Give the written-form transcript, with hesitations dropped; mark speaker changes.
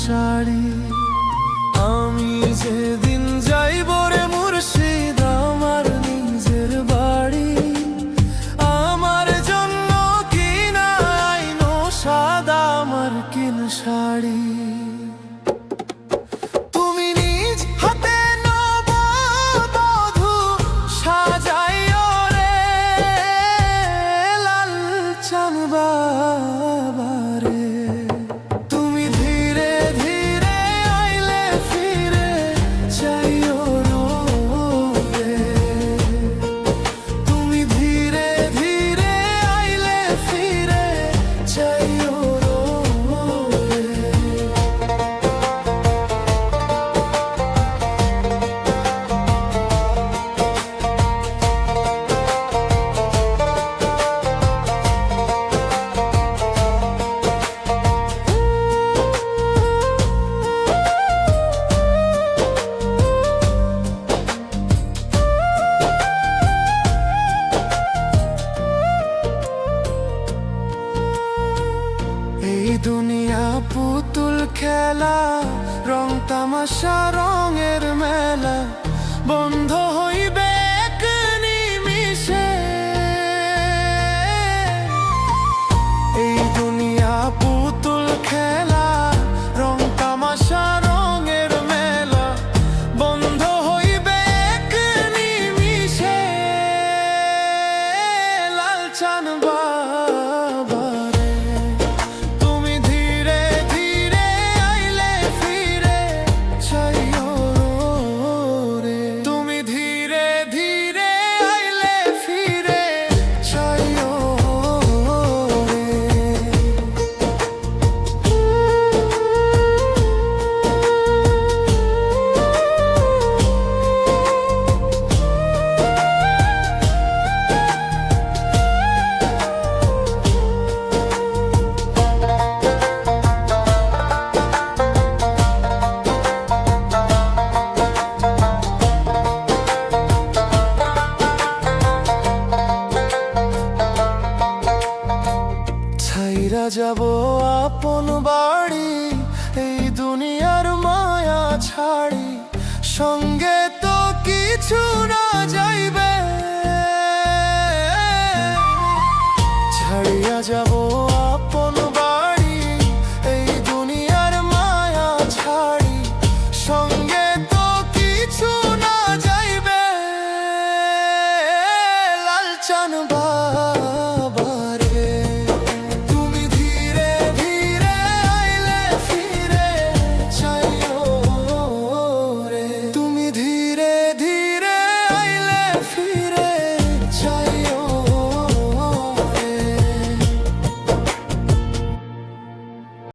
Speaker 1: শাড়ি। আমি যেদিন যাইব রে মুর্শিদ আমার নিজের বাড়ি, আমার জন্য কিনা আইনো সাদা আমার কিন শাড়ি। তুমি নিজ হাতে নববধূ সাজাইও রে লাল চান বাবারে। তুমি ধীরে ধীরে আইলে ফিরে যাইও রে। তুমি ধীরে ধীরে আইলে ফিরে যাইও রে। এই দুনিয়া পুতুল খেলা, রং তামাশা রঙের মেলা, বন্ধ হইবে এক নিমিষে। এই দুনিয়া পুতুল খেলা, রং তামাশা রঙের মেলা, বন্ধ হইবে এক নিমিষে। লাল চান বাবারে। তুমি ধীরে ধীরে আইলে ফিরে যাইও রে। তুমি ধীরে ধীরে আইলে ফিরে যাইও রে। ছাইরা যাব আপন বাড়ি, এই দুনিয়ার মায়া ছাড়ি, সঙ্গে তো কিছু না